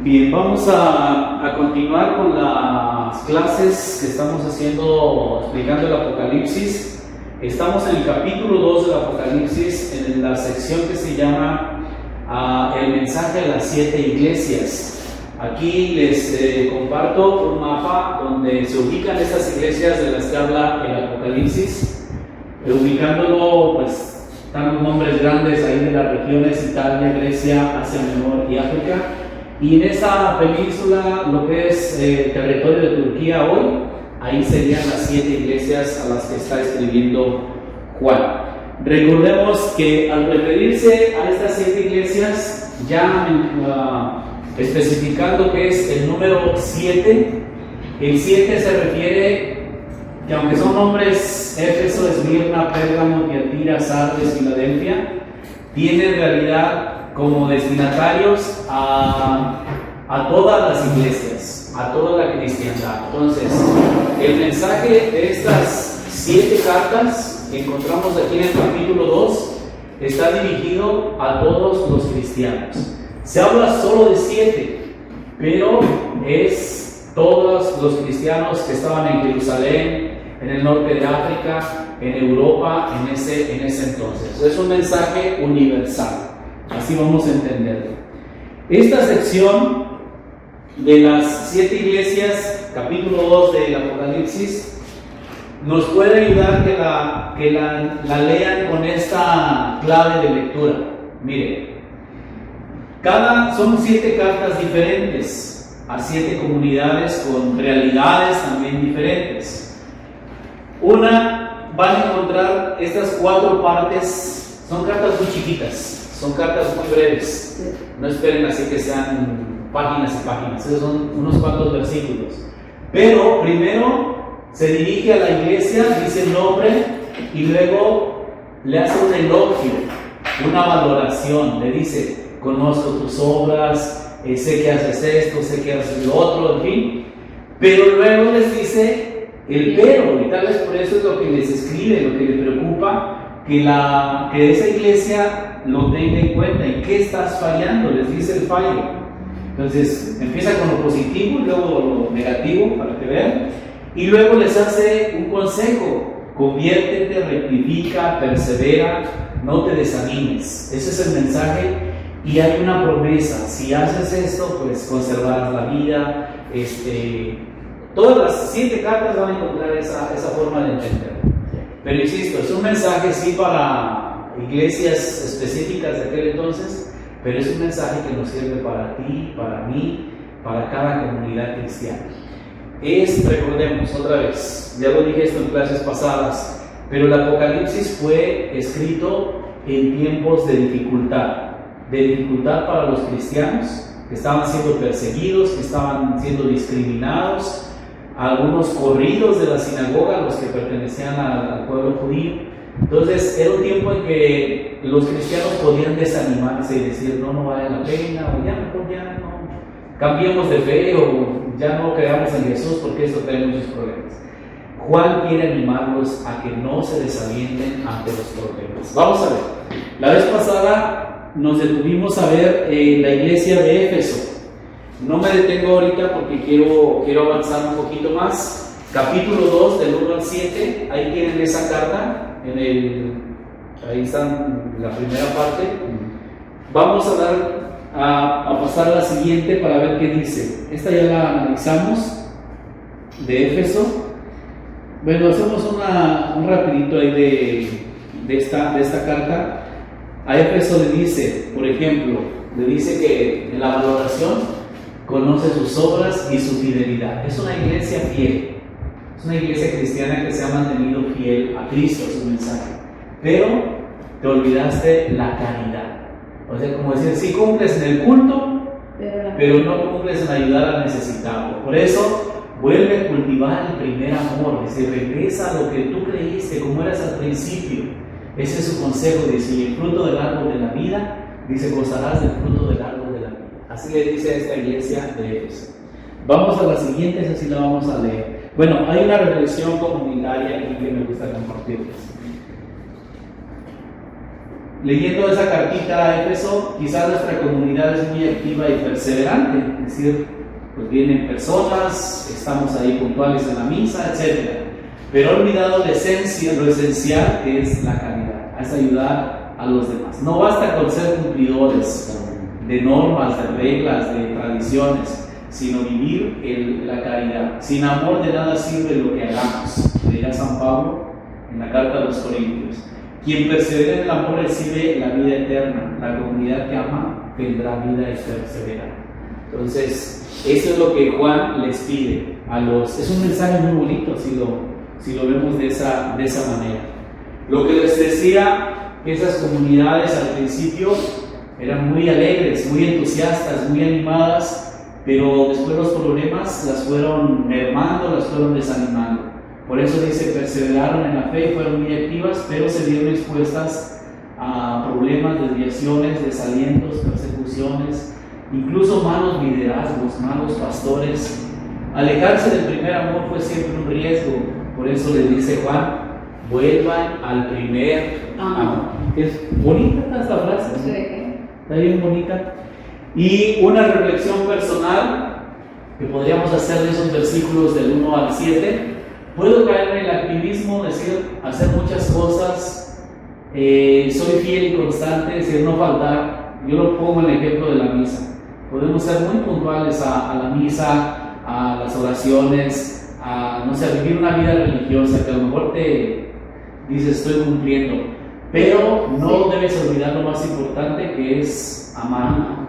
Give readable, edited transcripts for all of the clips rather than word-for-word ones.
Bien, vamos a continuar con las clases que estamos haciendo, explicando el Apocalipsis. Estamos en el capítulo 2 del Apocalipsis, en la sección que se llama El mensaje a las 7 iglesias. Aquí les comparto un mapa donde se ubican estas iglesias de las que habla el Apocalipsis, ubicándolo, pues, están los nombres grandes ahí de las regiones: Italia, Grecia, Asia Menor y África. Y en esa península, lo que es territorio de Turquía hoy, ahí serían las 7 iglesias a las que está escribiendo Juan. Recordemos que al referirse a estas 7 iglesias, ya especificando que es el número 7, el 7 se refiere que, aunque son nombres Éfeso, Esmirna, Pérgamo, Tiatira, Sardes, Filadelfia, tiene en realidad como destinatarios a todas las iglesias, a toda la cristiandad. Entonces, el mensaje de estas 7 cartas que encontramos aquí en el capítulo 2 está dirigido a todos los cristianos. Se habla solo de 7, pero es todos los cristianos que estaban en Jerusalén, en el norte de África, en Europa, en ese entonces. Es un mensaje universal. Así vamos a entenderlo. Esta sección de las 7 iglesias, capítulo 2 del Apocalipsis, nos puede ayudar que la lean con esta clave de lectura. Miren, son 7 cartas diferentes a 7 comunidades con realidades también diferentes. Van a encontrar estas 4 partes, son cartas muy chiquitas. Son cartas muy breves, no esperen así que sean páginas y páginas, esos son unos cuantos versículos. Pero primero se dirige a la iglesia, dice el nombre, y luego le hace un elogio, una valoración. Le dice: conozco tus obras, sé que haces esto, sé que haces lo otro, en fin. Pero luego les dice el pero, y tal vez por eso es lo que les escribe, lo que le preocupa, que esa iglesia lo tenga en cuenta. ¿Y qué estás fallando? Les dice el fallo. Entonces empieza con lo positivo y luego lo negativo, para que vean, y luego les hace un consejo: conviértete, rectifica, persevera, no te desanimes. Ese es el mensaje, y hay una promesa: si haces esto, pues conservarás la vida. Todas las 7 cartas van a encontrar esa forma de entender. Pero insisto, es un mensaje sí para iglesias específicas de aquel entonces, pero es un mensaje que nos sirve para ti, para mí, para cada comunidad cristiana. Recordemos otra vez, ya lo dije esto en clases pasadas, pero el Apocalipsis fue escrito en tiempos de dificultad para los cristianos, que estaban siendo perseguidos, que estaban siendo discriminados, algunos corridos de la sinagoga, los que pertenecían al pueblo judío. Entonces era un tiempo en que los cristianos podían desanimarse y decir: no vale la pena, o ya mejor ya no, cambiemos de fe, o ya no creamos en Jesús porque esto trae muchos problemas. Juan quiere animarlos a que no se desalienten ante los problemas. Vamos a ver, la vez pasada nos detuvimos a ver la iglesia de Éfeso. No me detengo ahorita porque quiero avanzar un poquito más. Capítulo 2, del 1 al 7, ahí tienen esa carta, ahí está la primera parte. Vamos a pasar a la siguiente para ver qué dice. Esta ya la analizamos, de Éfeso. Bueno, hacemos un rapidito ahí de esta carta. A Éfeso le dice, por ejemplo, le dice que en la valoración conoce sus obras y su fidelidad. Es una iglesia fiel, es una iglesia cristiana que se ha mantenido fiel a Cristo, a su mensaje. Pero te olvidaste la caridad. O sea, como decir, sí cumples en el culto, pero no cumples en ayudar al necesitado. Por eso vuelve a cultivar el primer amor. Dice: regresa a lo que tú creíste, como eras al principio. Ese es su consejo. Dice: y el fruto del árbol de la vida, dice, gozarás del fruto del árbol de la vida. Así le dice a esta iglesia de Éfeso. Vamos a la siguiente, así la vamos a leer. Bueno, hay una reflexión comunitaria aquí que me gusta compartirles. leyendo esa cartita a Éfeso, quizás nuestra comunidad es muy activa y perseverante, es decir, pues vienen personas, estamos ahí puntuales en la misa, etc. Pero he olvidado la esencia, lo esencial que es la caridad, es ayudar a los demás. No basta con ser cumplidores de normas, de reglas, de tradiciones, sino vivir la caridad. Sin amor de nada sirve lo que hagamos, dirá San Pablo en la carta a los Corintios. Quien persevera en el amor recibe la vida eterna. La comunidad que ama tendrá vida y perseverará. Entonces, eso es lo que Juan les pide a los. Es un mensaje muy bonito si lo vemos de esa manera. Lo que les decía, que esas comunidades al principio eran muy alegres, muy entusiastas, muy animadas, pero después los problemas las fueron mermando, las fueron desanimando. Por eso dice, perseveraron en la fe, fueron muy activas, pero se vieron expuestas a problemas, desviaciones, desalientos, persecuciones, incluso malos liderazgos, malos pastores. Alejarse del primer amor fue siempre un riesgo. Por eso le dice Juan, vuelvan al primer amor. Es bonita esta frase, ¿no? Está bien bonita. Y una reflexión personal que podríamos hacer de esos versículos del 1 al 7. Puedo caer en el activismo, decir, hacer muchas cosas, soy fiel y constante, decir, no faltar. Yo lo pongo en el ejemplo de la misa. Podemos ser muy puntuales a la misa, a las oraciones, a, no sé, a vivir una vida religiosa, que a lo mejor te dices, estoy cumpliendo, pero no debes olvidar lo más importante, que es amar.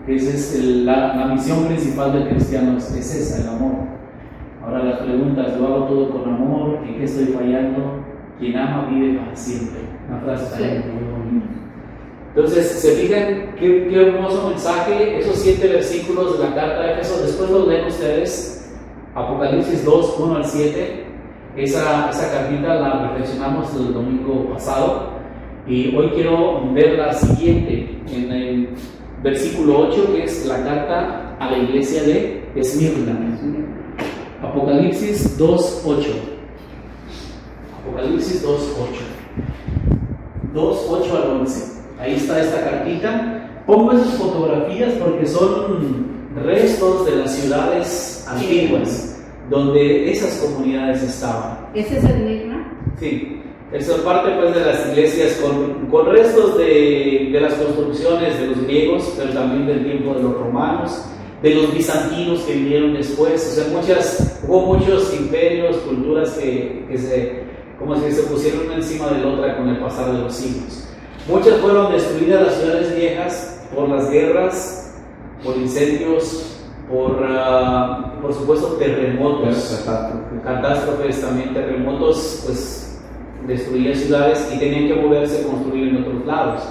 Esa es la misión principal del cristiano, es esa, el amor. Ahora las preguntas, ¿lo hago todo con amor? ¿En qué estoy fallando? Quien ama vive para siempre. Una frase también muy bonita. Entonces, ¿se fijan qué hermoso mensaje? Esos 7 versículos de la carta de Éfeso, después los leen ustedes. Apocalipsis 2, 1 al 7. Esa cartita la reflexionamos el domingo pasado. Y hoy quiero ver la siguiente, en el versículo 8, que es la carta a la iglesia de Esmirna. Apocalipsis 2.8. Apocalipsis 2.8. 2.8 al 11. Ahí está esta cartita. Pongo esas fotografías porque son restos de las ciudades antiguas donde esas comunidades estaban. ¿Ese es el Esmirna? Sí. Eso es parte pues de las iglesias con restos de las construcciones de los griegos, pero también del tiempo de los romanos, de los bizantinos que vinieron después. O sea, hubo muchos imperios, culturas que se pusieron una encima de la otra con el pasar de los siglos. Muchas fueron destruidas las ciudades viejas por las guerras, por incendios, por supuesto terremotos, catástrofes también, terremotos, pues destruían ciudades y tenían que moverse a construir en otros lados.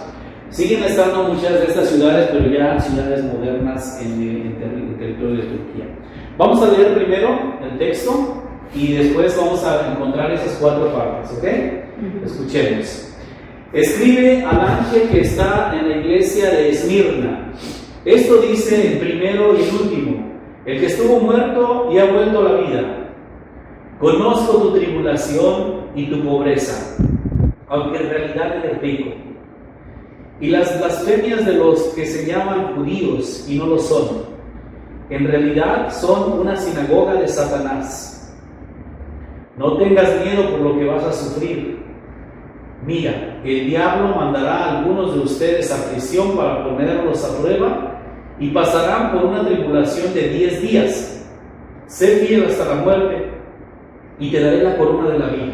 Siguen estando muchas de estas ciudades, pero ya ciudades modernas en el territorio de Turquía. Vamos a leer primero el texto y después vamos a encontrar esas 4 partes, ¿ok? Escuchemos. Escribe al ángel que está en la iglesia de Esmirna. Esto dice el primero y el último, el que estuvo muerto y ha vuelto a la vida. Conozco tu tribulación y tu pobreza, aunque en realidad eres rico, y las blasfemias de los que se llaman judíos y no lo son. En realidad son una sinagoga de Satanás. No tengas miedo por lo que vas a sufrir. Mira, el diablo mandará a algunos de ustedes a prisión para ponerlos a prueba y pasarán por una tribulación de 10 días. Sé fiel hasta la muerte y te daré la corona de la vida.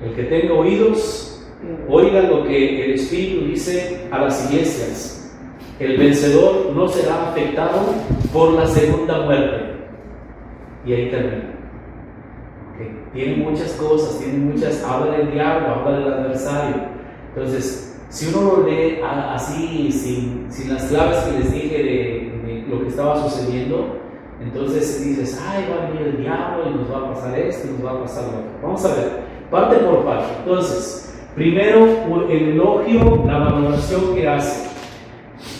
El que tenga oídos, oiga lo que el Espíritu dice a las iglesias. El vencedor no será afectado por la segunda muerte. Y ahí termina. Tiene muchas cosas, habla del diablo, habla del adversario. Entonces, si uno lo lee así, sin las claves que les dije de lo que estaba sucediendo, entonces dices, ay, va a venir el diablo y nos va a pasar esto y nos va a pasar lo otro. Vamos a ver, parte por parte. Entonces, primero el elogio, la valoración que hace.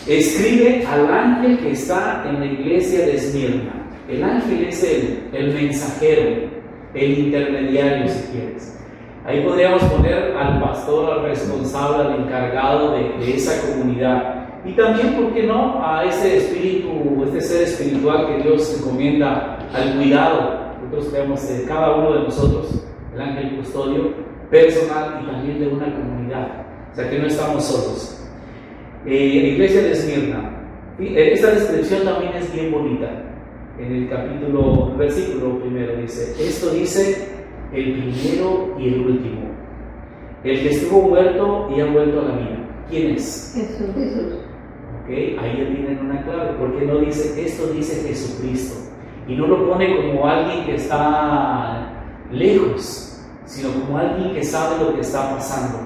Escribe al ángel que está en la iglesia de Esmirna. El ángel es el mensajero, el intermediario, si quieres. Ahí podríamos poner al pastor, al responsable, al encargado de esa comunidad. Y también, ¿por qué no?, a ese espíritu, este ser espiritual que Dios encomienda al cuidado. Nosotros creemos de cada uno de nosotros, el ángel custodio personal y también de una comunidad. O sea que no estamos solos. Iglesia de Esmirna. Esta descripción también es bien bonita. En el versículo primero dice: esto dice el primero y el último, el que estuvo muerto y ha vuelto a la vida. ¿Quién es? Jesús. Okay, ahí ya tienen una clave. ¿Por qué no dice esto dice Jesucristo? Y no lo pone como alguien que está lejos, sino como alguien que sabe lo que está pasando.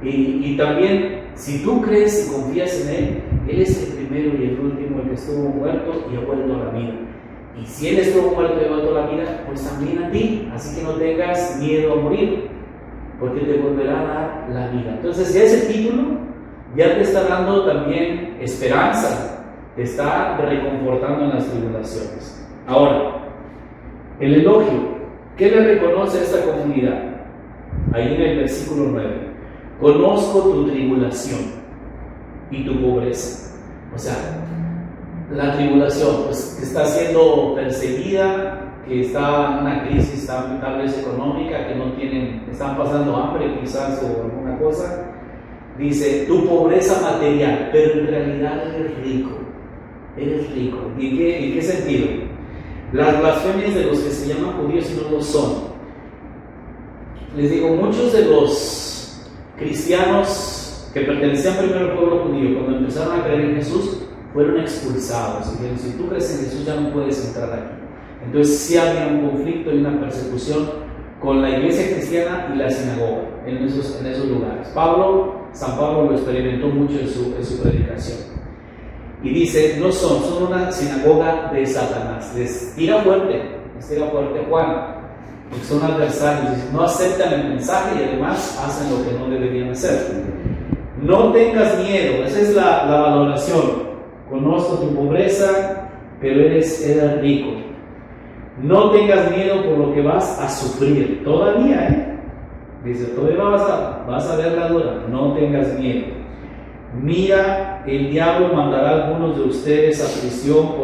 Y también, si tú crees y confías en Él, Él es el primero y el último, el que estuvo muerto y ha vuelto a la vida. Y si Él estuvo muerto y ha vuelto a la vida, pues también a ti. Así que no tengas miedo a morir, porque te volverá a dar la vida. Entonces, ya ese título ya te está dando también esperanza, te está reconfortando en las tribulaciones. Ahora, el elogio, ¿qué le reconoce a esta comunidad? Ahí en el versículo 9: conozco tu tribulación y tu pobreza. O sea, la tribulación, pues que está siendo perseguida, que está en una crisis tal vez económica, que no tienen, están pasando hambre quizás o alguna cosa. Dice, tu pobreza material, pero en realidad eres rico. Eres rico. ¿Y en qué sentido? Las blasfemias de los que se llaman judíos y no lo son. Les digo, muchos de los cristianos que pertenecían primero al pueblo judío, cuando empezaron a creer en Jesús, fueron expulsados. Dijeron, si tú crees en Jesús ya no puedes entrar aquí. Entonces sí había un conflicto y una persecución con la iglesia cristiana y la sinagoga en esos lugares. San Pablo lo experimentó mucho en su predicación. Y dice, no son una sinagoga de Satanás. Les tira fuerte Juan, porque son adversarios, no aceptan el mensaje y además hacen lo que no deberían hacer. No tengas miedo, esa es la valoración. Conozco tu pobreza, pero eres rico. No tengas miedo por lo que vas a sufrir. Todavía, dice, todavía vas a ver la dura. No tengas miedo. Mira, el diablo mandará a algunos de ustedes a prisión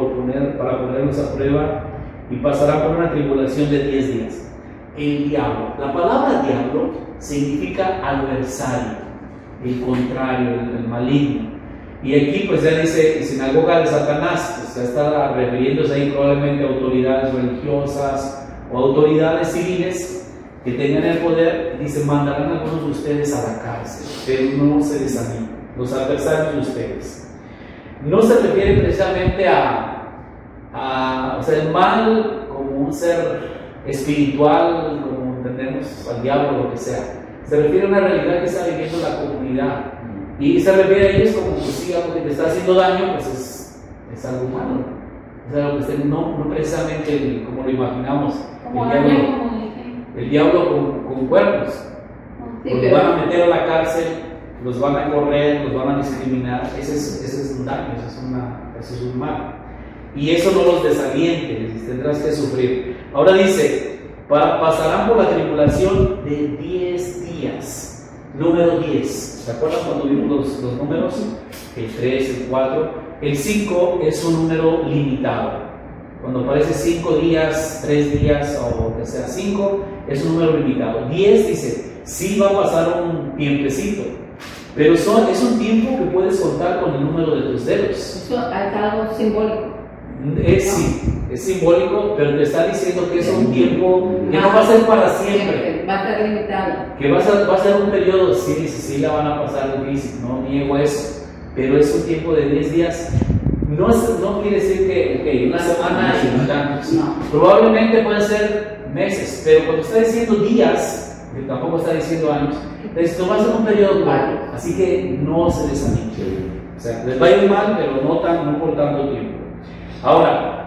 para ponerlos a prueba y pasará por una tribulación de 10 días. El diablo, la palabra diablo significa adversario, el contrario, el maligno. Y aquí pues ya dice sinagoga de Satanás, pues ya está refiriéndose ahí probablemente a autoridades religiosas o autoridades civiles que tengan el poder. Dice, mandarán a algunos de ustedes a la cárcel, pero no se desanimen, los adversarios de ustedes. No se refiere precisamente o sea, el mal como un ser espiritual, como entendemos al diablo o lo que sea. Se refiere a una realidad que está viviendo la comunidad. Y se refiere a ellos como si algo que te está haciendo daño, pues es algo malo. Es algo que no precisamente como lo imaginamos. El diablo con cuernos. Sí, los van a meter a la cárcel, los van a correr, los van a discriminar. Ese es un daño, eso es un mal. Y eso no los desaliente, tendrás que sufrir. Ahora dice, pasarán por la tribulación de 10 días. Número 10. ¿Se acuerdan cuando vimos los números? El 3, el 4. El 5 es un número limitado. Cuando aparece 5 días, 3 días o que sea 5, es un número limitado. 10 dice, sí va a pasar un tiempecito, pero es un tiempo que puedes contar con el número de tus dedos. Eso es algo simbólico. Sí, es simbólico, pero te está diciendo que es un tiempo que no va a ser para siempre. Va a ser limitado. Que va a ser un periodo, sí la van a pasar difícil, no niego eso, pero es un tiempo de 10 días. No quiere decir que una semana y tantos. No. Probablemente pueden ser meses, pero cuando está diciendo días, que tampoco está diciendo años, esto va a ser un periodo largo, así que no se desanimen. O sea, les va a ir mal, pero no por tanto tiempo. Ahora,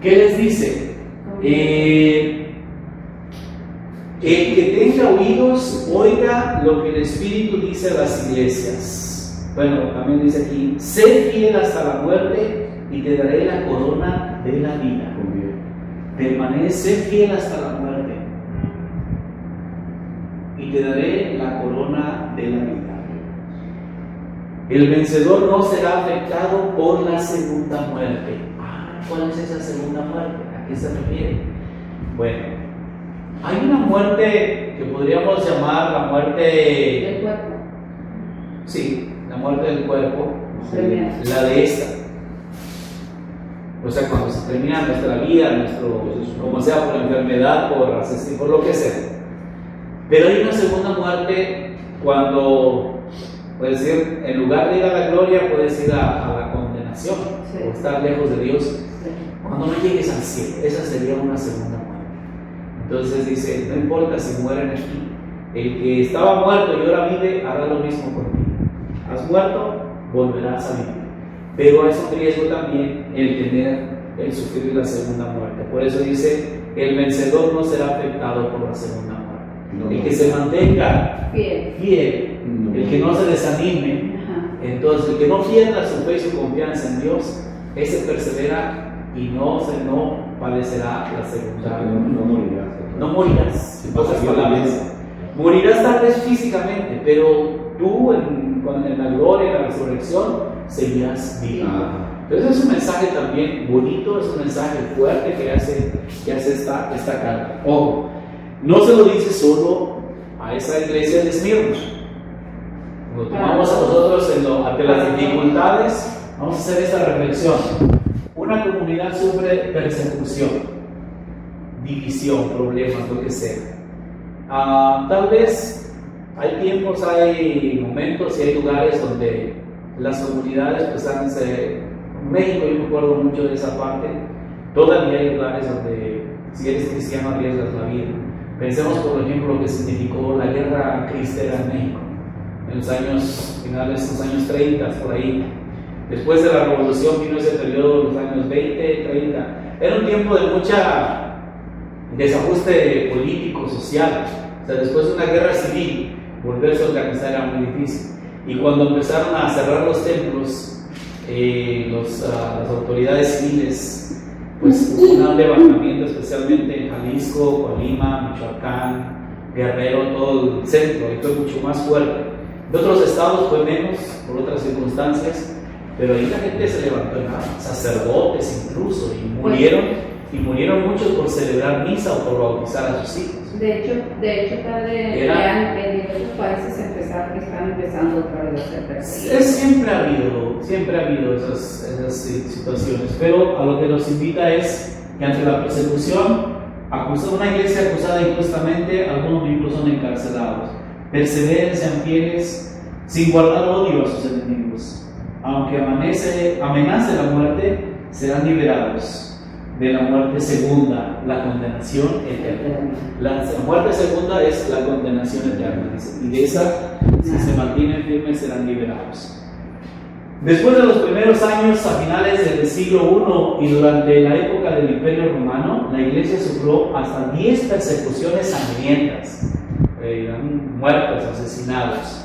¿qué les dice? El que tenga oídos, oiga lo que el Espíritu dice a las iglesias. Bueno, también dice aquí, sé fiel hasta la muerte y te daré la corona de la vida. Permanece fiel hasta la muerte. y te daré la corona de la vida. El vencedor no será afectado por la segunda muerte. ¿Cuál es esa segunda muerte? ¿A qué se refiere? Bueno, hay una muerte que podríamos llamar la muerte del cuerpo. Sí, la muerte del cuerpo, Termina. la de esta. O sea, cuando se termina nuestra vida, como sea, por enfermedad, por lo que sea. Pero hay una segunda muerte cuando, puedes decir, en lugar de ir a la gloria, puedes ir a la condenación, Sí. o estar lejos de Dios. Sí. Cuando no llegues al cielo, esa sería una segunda muerte. Entonces dice, no importa si mueren aquí, el que estaba muerto y ahora vive, hará lo mismo contigo. Has muerto, volverás a vivir. Pero es un riesgo también el sufrir la segunda muerte. Por eso dice, el vencedor no será afectado por la segunda muerte. El que se mantenga fiel, el que no se desanime, entonces el que no pierda su fe y su confianza en Dios, ese persevera y no padecerá la segunda muerte. No morirás. En pocas palabras. Morirás tal vez físicamente, pero tú en la gloria, en la resurrección, seguirás vivo. Entonces es un mensaje también bonito, es un mensaje fuerte que hace esta carta. Ojo, no se lo dice solo a esa iglesia de Esmirna. Lo tomamos a nosotros ante las dificultades. Vamos a hacer esta reflexión. Una comunidad sufre persecución, división, problemas, lo que sea. Tal vez hay tiempos, hay momentos y hay lugares donde las comunidades pues en México yo me acuerdo mucho de esa parte. Todavía hay lugares donde si eres cristiano arriesgas la vida. Pensemos por ejemplo lo que significó la guerra cristera en México en los años finales, en los años 30, por ahí. Después de la revolución vino ese periodo de los años 20, 30. Era un tiempo de mucha desajuste político, social. O sea, después de una guerra civil, volverse a organizar era muy difícil. Y cuando empezaron a cerrar los templos, las autoridades civiles, pues hubo un levantamiento, especialmente en Jalisco, Colima, Michoacán, Guerrero, todo el centro, y fue mucho más fuerte. De otros estados fue menos, por otras circunstancias, pero ahí la gente se levantó en armas, sacerdotes incluso, y murieron muchos por celebrar misa o por bautizar a sus hijos. De hecho, padre, ya en otros países están empezando otra vez a hacer perseguidos. Siempre ha habido esas situaciones, pero a lo que nos invita es que ante la persecución, una iglesia acusada injustamente, algunos miembros son encarcelados. Perseveren, sean fieles, sin guardar odio a sus enemigos. Aunque amenace la muerte, serán liberados de la muerte segunda, la condenación eterna. La muerte segunda es la condenación eterna, y de esa, si se mantienen firmes, serán liberados. Después de los primeros años, a finales del siglo I y durante la época del Imperio Romano, la iglesia sufrió hasta 10 persecuciones sangrientas, eran muertos, asesinados.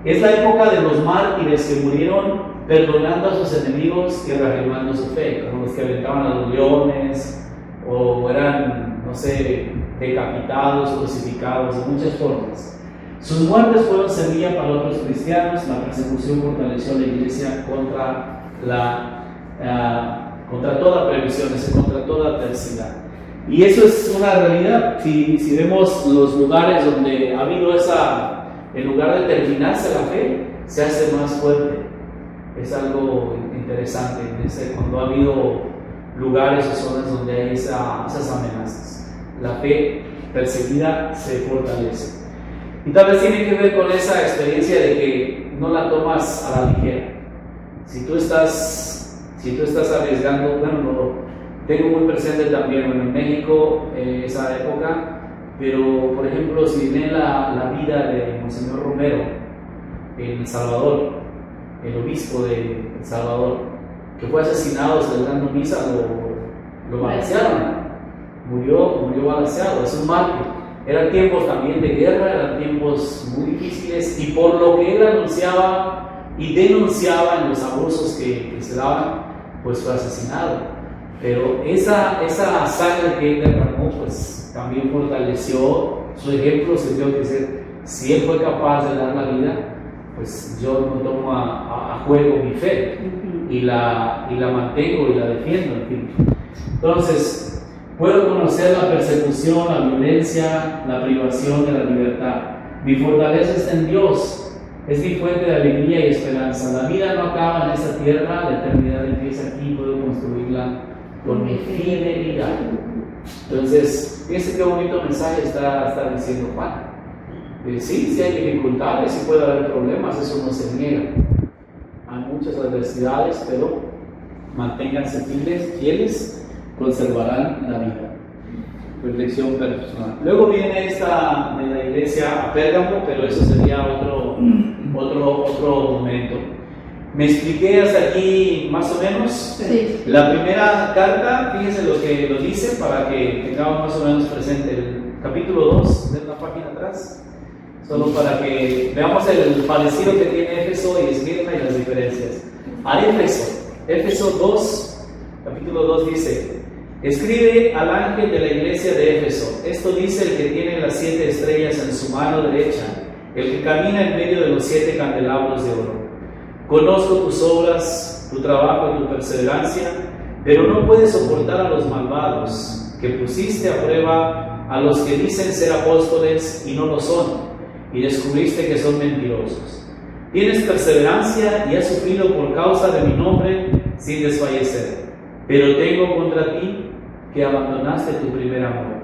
Es la época de los mártires que murieron perdonando a sus enemigos y reafirmando su fe, como los que aventaban a los leones, o eran, decapitados, crucificados, de muchas formas. Sus muertes fueron semilla para otros cristianos. La persecución fortaleció a la iglesia contra toda previsión, contra toda adversidad. Y eso es una realidad. Si vemos los lugares donde ha habido en lugar de terminarse la fe, se hace más fuerte. Es algo interesante cuando ha habido lugares o zonas donde hay esas amenazas. La fe perseguida se fortalece. Y tal vez tiene que ver con esa experiencia de que no la tomas a la ligera. Si tú estás arriesgando, tengo muy presente también en México esa época, pero por ejemplo, si ven la vida de Monseñor Romero en El Salvador, el obispo de El Salvador, que fue asesinado celebrando misa, lo balacearon, murió balaceado, es un mártir. Eran tiempos también de guerra, eran tiempos muy difíciles, y por lo que él anunciaba y denunciaba en los abusos que se daban, pues fue asesinado. Pero esa sangre que él derramó, pues también fortaleció su ejemplo se dio que si él fue capaz de dar la vida, pues yo no tomo a juego mi fe y la mantengo y la defiendo, en fin. Entonces, puedo conocer la persecución, la violencia, la privación de la libertad. Mi fortaleza está en Dios, es mi fuente de alegría y esperanza. La vida no acaba en esta tierra, la eternidad empieza aquí, puedo construirla con mi fidelidad. Entonces, fíjense qué bonito mensaje está diciendo Juan. Sí hay dificultades, sí puede haber problemas, eso no se niega. Hay muchas adversidades, pero manténganse fieles, conservarán la vida. Reflexión personal. Luego viene esta de la iglesia a Pérgamo, pero eso sería otro momento. ¿Me expliqué hasta aquí más o menos? Sí. La primera carta, fíjense lo que lo dice para que tengamos más o menos presente el capítulo 2, de la página atrás, solo para que veamos el parecido que tiene Éfeso y Esmirna y las diferencias. A Éfeso 2, capítulo 2 dice: escribe al ángel de la iglesia de Éfeso, esto dice el que tiene las 7 estrellas en su mano derecha, el que camina en medio de los 7 candelabros de oro. Conozco tus obras, tu trabajo y tu perseverancia, pero no puedes soportar a los malvados, que pusiste a prueba a los que dicen ser apóstoles y no lo son, y descubriste que son mentirosos. Tienes perseverancia y has sufrido por causa de mi nombre sin desfallecer, pero tengo contra ti que abandonaste tu primer amor.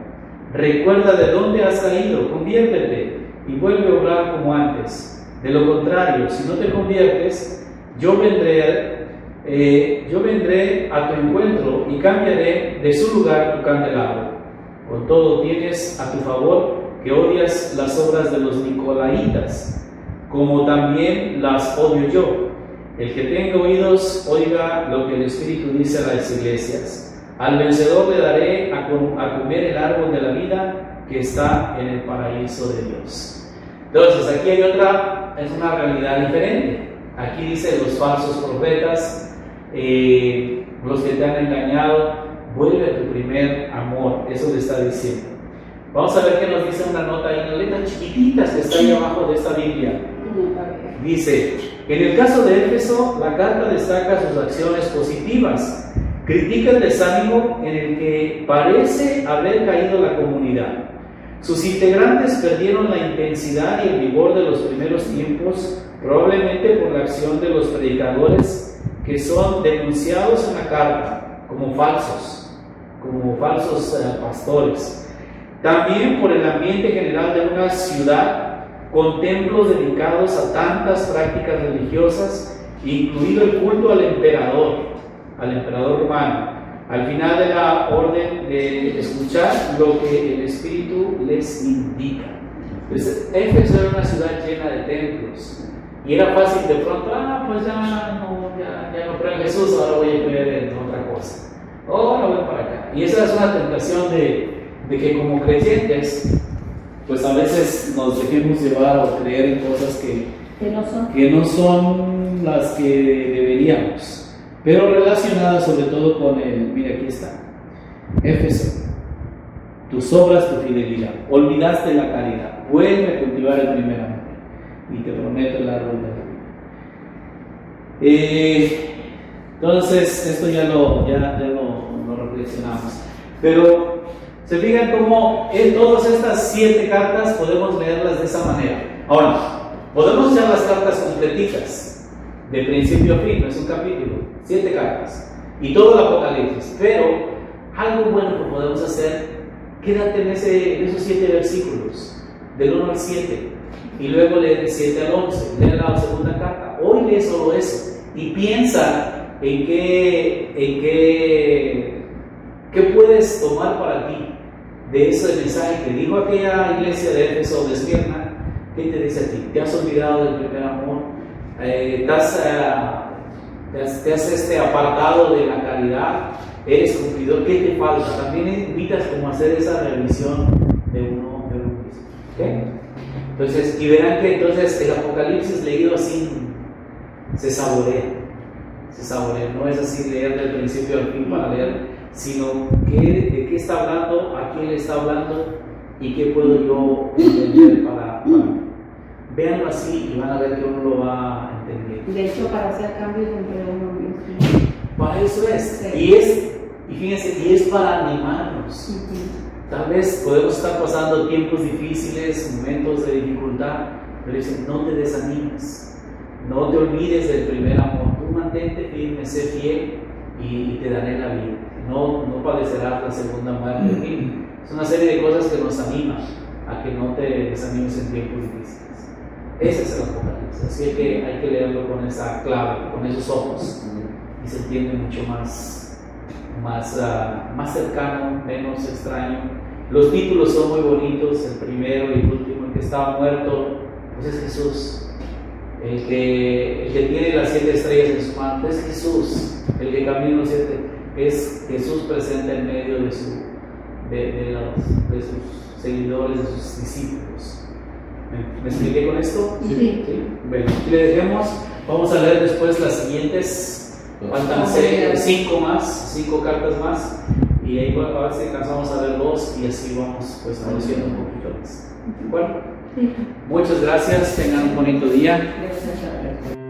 Recuerda de dónde has caído, conviértete y vuelve a obrar como antes. De lo contrario, si no te conviertes, yo vendré a tu encuentro y cambiaré de su lugar tu candelabro. Con todo, tienes a tu favor que odias las obras de los nicolaitas, como también las odio yo. El que tenga oídos, oiga lo que el Espíritu dice a las iglesias. Al vencedor le daré a comer el árbol de la vida que está en el paraíso de Dios. Entonces, aquí hay es una realidad diferente. Aquí dice los falsos profetas, los que te han engañado, vuelve a tu primer amor. Eso le está diciendo. Vamos a ver qué nos dice una nota ahí en las letras chiquititas que está ahí abajo de esta Biblia. Dice: en el caso de Éfeso, la carta destaca sus acciones positivas, critica el desánimo en el que parece haber caído la comunidad. Sus integrantes perdieron la intensidad y el vigor de los primeros tiempos, probablemente por la acción de los predicadores que son denunciados en la carta como falsos pastores. También por el ambiente general de una ciudad con templos dedicados a tantas prácticas religiosas, incluido el culto al emperador romano, al final de la orden de escuchar lo que el Espíritu les indica. Entonces, Éfeso era una ciudad llena de templos y era fácil de pronto, pues ya no creo en Jesús, ahora voy a creer en otra cosa, ahora voy para acá. Y esa es una tentación de que como creyentes, pues a veces nos dejemos llevar o creer en cosas que no son las que deberíamos. Pero relacionada sobre todo con mira aquí está, Éfeso, tus obras, tu fidelidad, olvidaste la caridad, vuelve a cultivar el primer amor y te prometo el árbol de la vida. Entonces, esto ya lo reflexionamos, pero se fijan cómo en todas estas 7 cartas podemos leerlas de esa manera. Ahora, podemos leer las cartas completitas, de principio a fin, no es un capítulo, 7 cartas, y todo el Apocalipsis, pero algo bueno que podemos hacer, quédate en esos 7 versículos, del 1 al 7, y luego lee del 7 al 11, lee la segunda carta, hoy lee solo eso, y piensa en qué puedes tomar para ti de ese mensaje que dijo aquella iglesia de Éfeso, de Esmirna. ¿Qué te dice a ti? ¿Te has olvidado del primer amor? ¿Te has apartado de la caridad? ¿Eres cumplidor? ¿Qué te falta? También invitas como a hacer esa revisión de uno mismo. ¿Okay? Entonces, y verán que entonces el Apocalipsis leído así se saborea, no es así leer del principio al fin para leer, sino de qué está hablando, a quién le está hablando ¿Y qué puedo yo entender para mí? Véanlo así y van a ver que uno lo va a entender. De hecho, para hacer cambios entre uno mismo. Para eso es. Sí. Y fíjense, y es para animarnos. Tal vez podemos estar pasando tiempos difíciles, momentos de dificultad, pero dicen, no te desanimes, no te olvides del primer amor, tú mantente firme, sé fiel y te daré la vida, no padecerás la segunda muerte. En fin, es una serie de cosas que nos animan a que no te desanimes en tiempos difíciles. Ese es el Apocalipsis, así que hay que leerlo con esa clave, con esos ojos, y se entiende mucho más cercano, menos extraño. Los títulos son muy bonitos, el primero y el último. El que estaba muerto, pues es Jesús. El que tiene las 7 estrellas en su mano, es Jesús. El que camina los 7, es Jesús presente en medio de sus seguidores, de sus discípulos. ¿Me expliqué con esto? Sí. Bueno, aquí le dejemos. Vamos a leer después las siguientes. Faltan 5 cartas más. Y ahí a ver si alcanzamos a ver 2 y así vamos pues conociendo un poquito más. Bueno, muchas gracias, tengan un bonito día. Gracias a Dios.